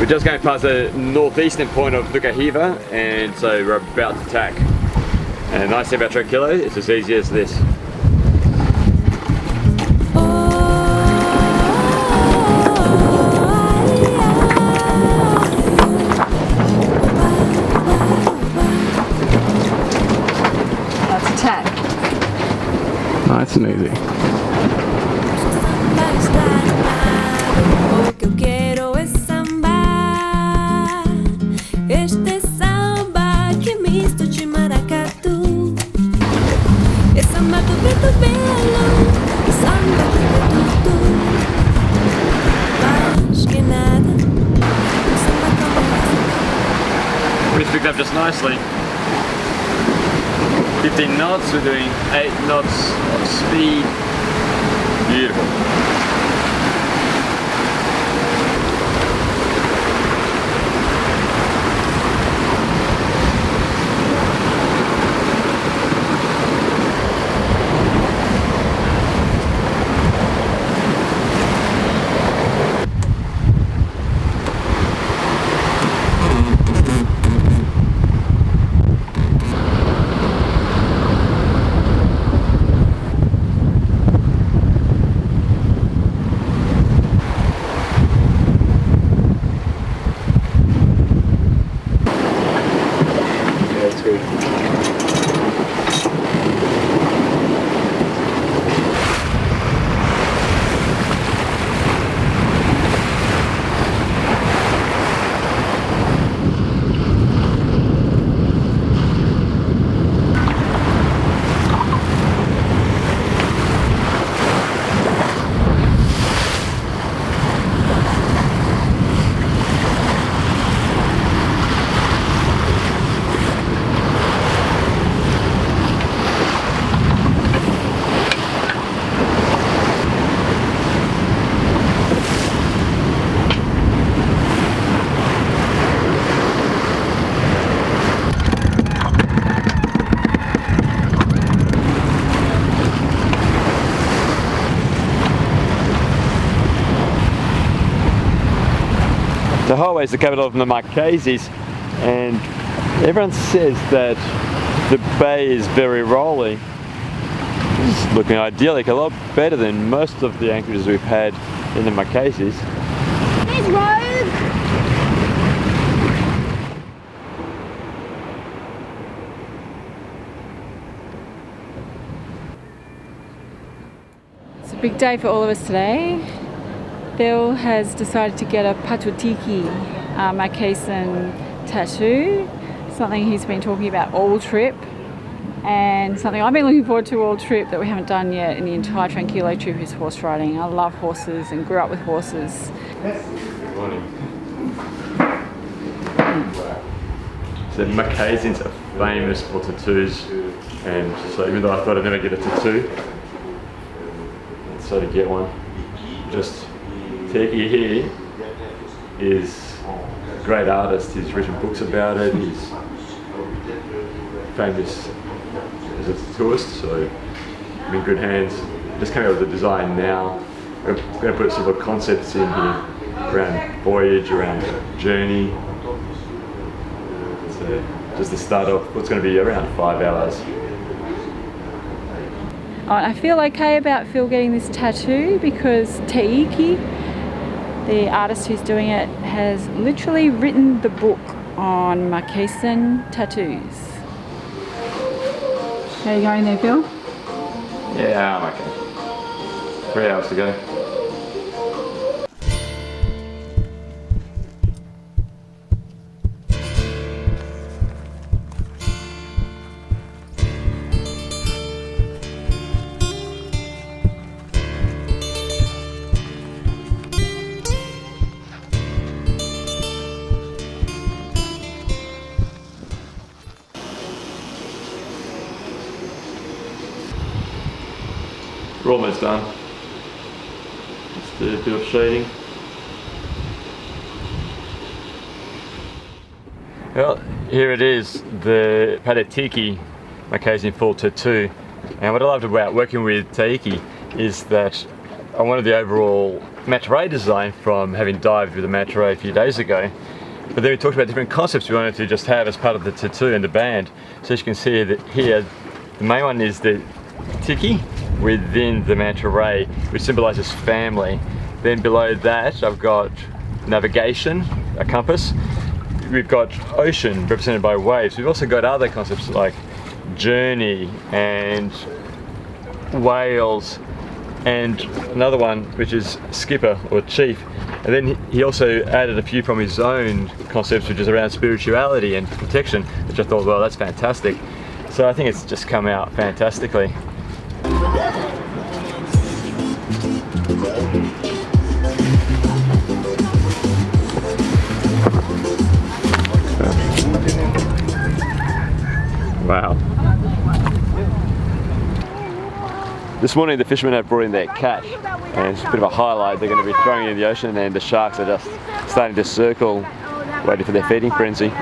We're just going past the northeastern point of Nuku Hiva, and so we're about to tack. And the nice thing about Tranquilo, it's as easy as this. That's a tack. Nice and easy. We picked up just nicely. 15 knots, we're doing 8 knots of speed. Beautiful. Anahoe is the capital of the Marquesas, and everyone says that the bay is very rolling. It's looking idyllic, a lot better than most of the anchorages we've had in the Marquesas. There's Rogue! It's a big day for all of us today. Bill has decided to get a Teiki Marquesan tattoo, something he's been talking about all trip, and something I've been looking forward to all trip that we haven't done yet in the entire Tranquilo trip is horse riding. I love horses and grew up with horses. Good morning. So Marquesans are famous for tattoos, and so even though I thought I'd never get a tattoo, I decided to get one. Just Teiki here is a great artist. He's written books about it. He's famous as a tattooist, so I'm in good hands. Just came up with the design now. We're going to put some of the concepts in here around voyage, around journey. So just to start off, what's going to be around 5 hours. I feel okay about Phil getting this tattoo because Teiki, the artist who's doing it, has literally written the book on Marquesan tattoos. How are you going there, Phil? Yeah, I'm okay. 3 hours to go. We're almost done. Just do a bit of shading. Well, here it is, the Teiki Marquesan full tattoo. And what I loved about working with Teiki is that I wanted the overall manta ray design from having dived with a manta ray a few days ago. But then we talked about different concepts we wanted to just have as part of the tattoo and the band. So as you can see that here, the main one is the Teiki within the manta ray, which symbolises family. Then below that, I've got navigation, a compass. We've got ocean represented by waves. We've also got other concepts like journey and whales, and another one which is skipper or chief. And then he also added a few from his own concepts, which is around spirituality and protection, which I thought, well, that's fantastic. So I think it's just come out fantastically. Wow. This morning the fishermen have brought in their catch, and it's a bit of a highlight. They're going to be throwing it in the ocean, and the sharks are just starting to circle, waiting for their feeding frenzy.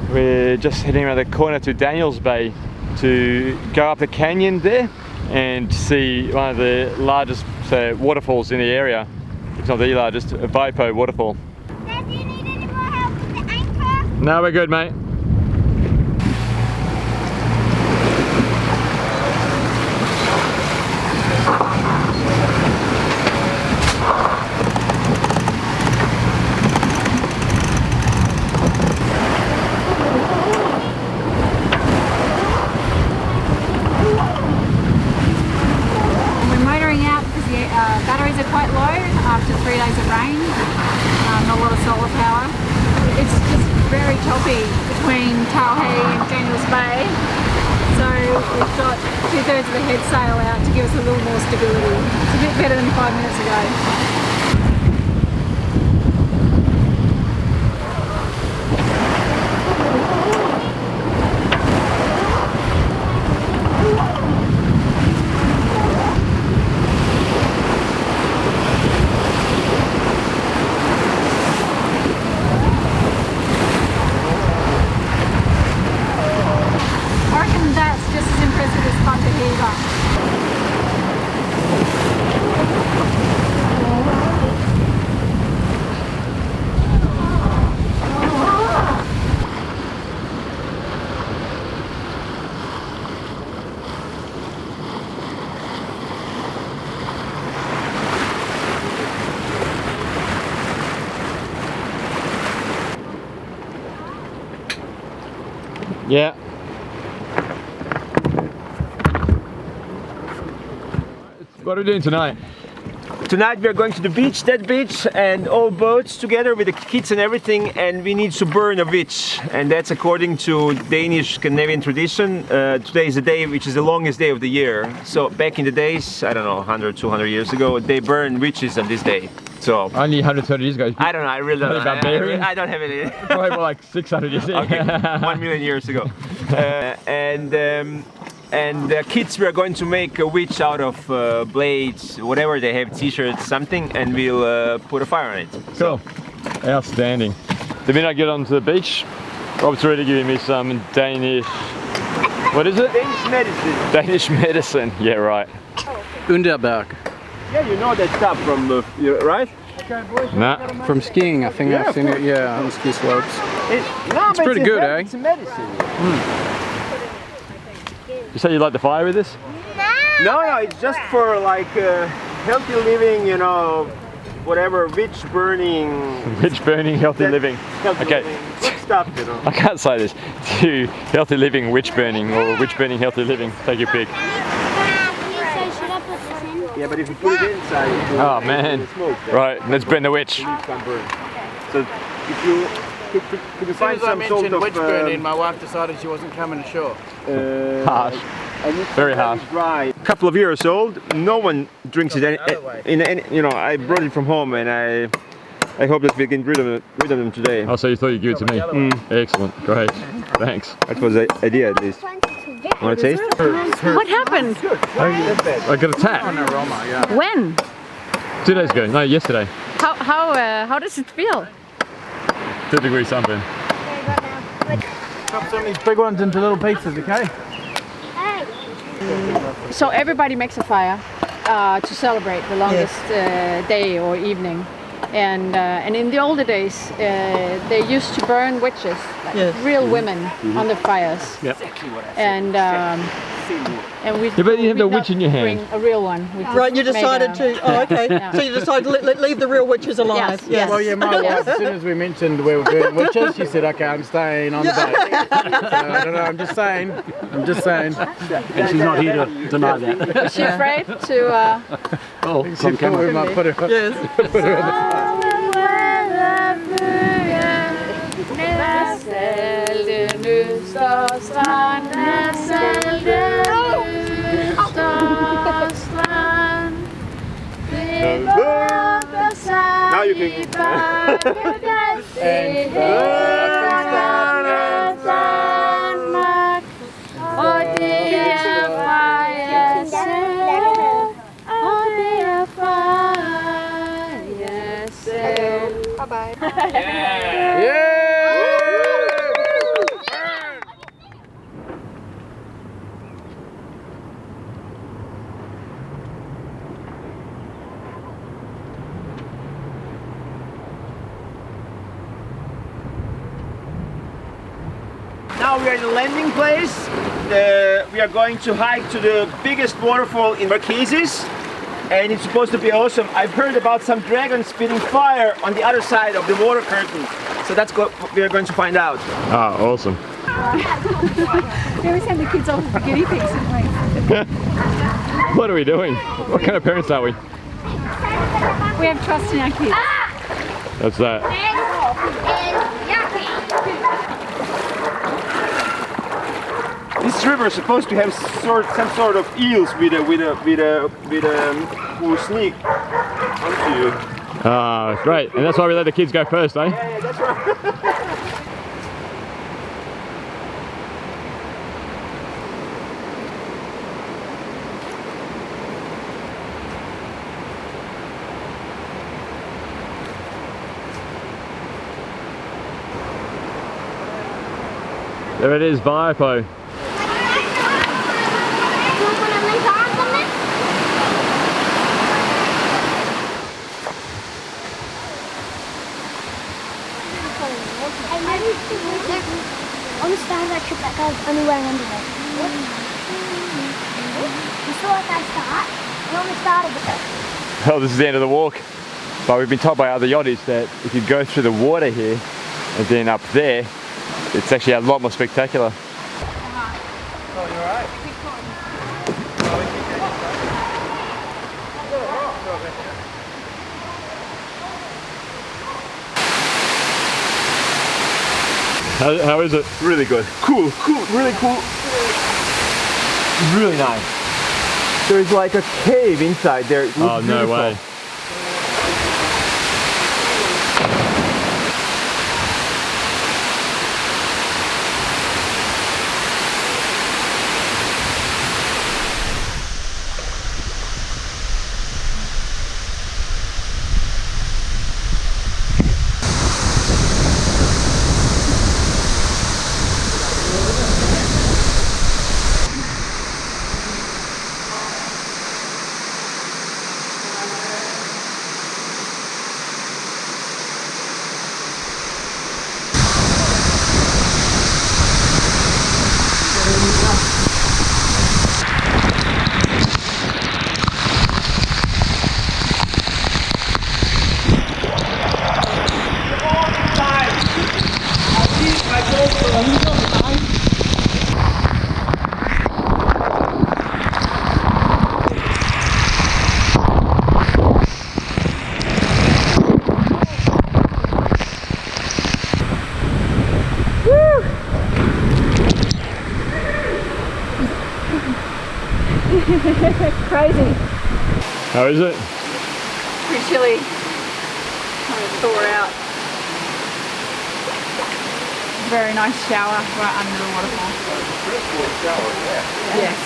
We're just heading around the corner to Daniels Bay to go up the canyon there and see one of the largest waterfalls in the area. It's not the largest, Vaipo waterfall. Dad, do you need any more help with the anchor? No, we're good, mate. Batteries are quite low after 3 days of rain, not a lot of solar power. It's just very choppy between Aanahoe and Daniels Bay, so we've got 2/3 of the head sail out to give us a little more stability. It's a bit better than 5 minutes ago. Yeah. What are we doing tonight? Tonight we are going to the beach, that beach, and all boats together with the kids and everything, and we need to burn a witch, and that's according to Danish Scandinavian tradition. Today is the day which is the longest day of the year. So back in the days, I don't know, 100, 200 years ago, they burn witches on this day. So only 130 years ago. I don't know, I really don't know. I don't have any. Probably more like 600 years ago. Okay, 1 million years ago. And the kids were going to make a witch out of blades, whatever they have, t-shirts, something, and we'll put a fire on it. Cool. Outstanding. The minute I get onto the beach, Rob's already giving me some Danish, what is it? Danish medicine. Danish medicine, yeah, right. Underberg. Yeah, you know that stuff from, right? Nah. From skiing, I think I've seen it, yeah, on ski slopes. It's pretty good, eh? It's a medicine. You say you light the fire with this? No, it's just for like healthy living, you know, whatever, witch burning. Witch burning, healthy living. Healthy Okay. living. Good stuff, you know. I can't say this. To healthy living, witch burning, or witch burning, healthy living. Take your pick. Yeah, but if you put it inside, it Oh man. smoke. Right, let's burn the witch. So if you could you find some sort of witch burning, my wife decided she wasn't coming ashore. Harsh. Very harsh. Dry. couple of years old. No one drinks it in any, you know, I brought it from home and I hope that we can get rid of them today. Oh, so you thought you'd give it to me? Excellent, great, thanks. That was the idea at least. Want to taste? What happened? I got attacked. When? 2 days ago, no, yesterday. How does it feel? 2 degrees sunburn. Chop some of these big ones into little pieces, okay? So everybody makes a fire to celebrate the longest day or evening. And in the older days, they used to burn witches, like real women, on the fires. Yep. And we Yeah, but you have the witch in your bring hand. a real one. We Right, you just decided made to. Oh, okay. Yeah. So you decided to leave the real witches alive. Yes. Well, yeah, my wife, as soon as we mentioned we were doing witches, she said, okay, I'm staying on the boat. So, I don't know, I'm just saying. And she's not here to deny that. Is she afraid to? Oh, She thought we might put her on. Yes. Now you can. Now we are in the landing place. We are going to hike to the biggest waterfall in Marquesas, and it's supposed to be awesome. I've heard about some dragons spitting fire on the other side of the water curtain, so that's what we are going to find out. Ah, awesome. We always send the kids off with guinea pigs, don't we? What are we doing? What kind of parents are we? We have trust in our kids. That's that. This river is supposed to have some sort of eels who sneak onto you. Ah, great. And that's why we let the kids go first, eh? Yeah, that's right. There it is, Vaipo. On the start of that trip, that guy was only wearing underwear. You saw that guy start, and on the start of it. Well, this is the end of the walk. But we've been told by other yachties that if you go through the water here and then up there, it's actually a lot more spectacular. How is it? Really good. Cool, really cool. Really nice. There's like a cave inside there. It looks Oh, no beautiful. way. Crazy. How is it? Pretty chilly. I'm gonna thaw out. Very nice shower right under the waterfall. Yes.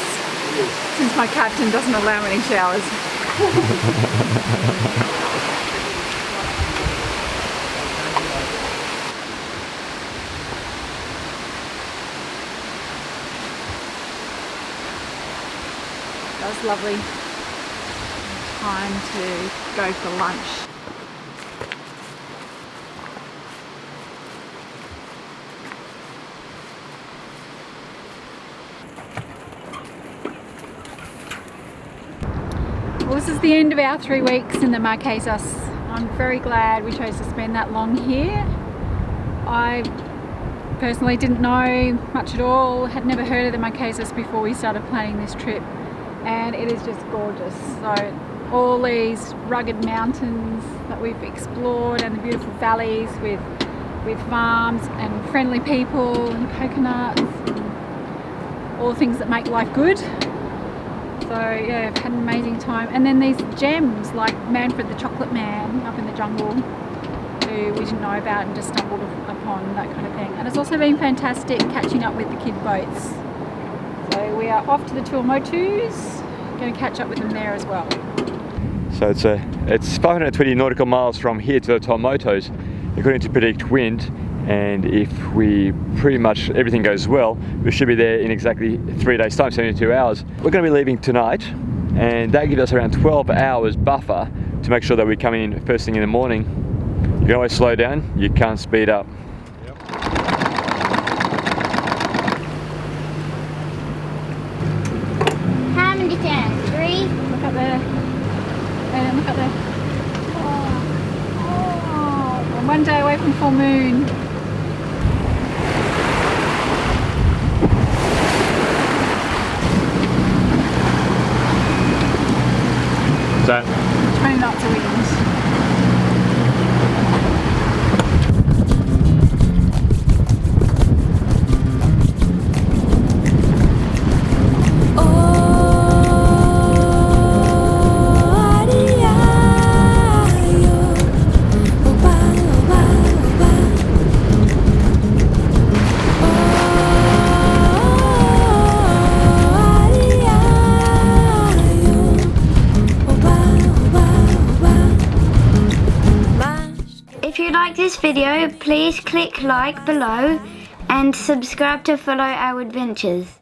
Since my captain doesn't allow any showers. That was lovely. Time to go for lunch. Well, this is the end of our 3 weeks in the Marquesas. I'm very glad we chose to spend that long here. I personally didn't know much at all, had never heard of the Marquesas before we started planning this trip, and it is just gorgeous. So all these rugged mountains that we've explored and the beautiful valleys with farms and friendly people and coconuts and all the things that make life good. So yeah, I've had an amazing time. And then these gems like Manfred the Chocolate Man up in the jungle, who we didn't know about and just stumbled upon, that kind of thing. And it's also been fantastic catching up with the kid boats. So we are off to the Tuamotus, going to catch up with them there as well. So it's 520 nautical miles from here to the Tuamotus, according to predict wind. And if we pretty much everything goes well, we should be there in exactly 3 days time, 72 hours. We're going to be leaving tonight, and that gives us around 12 hours buffer to make sure that we come in first thing in the morning. You can always slow down, you can't speed up. How many times? 3? Look up there. And look up there. Oh, we're 1 day away from full moon. So 20 knots of wind. If you like this video, please click like below and subscribe to follow our adventures.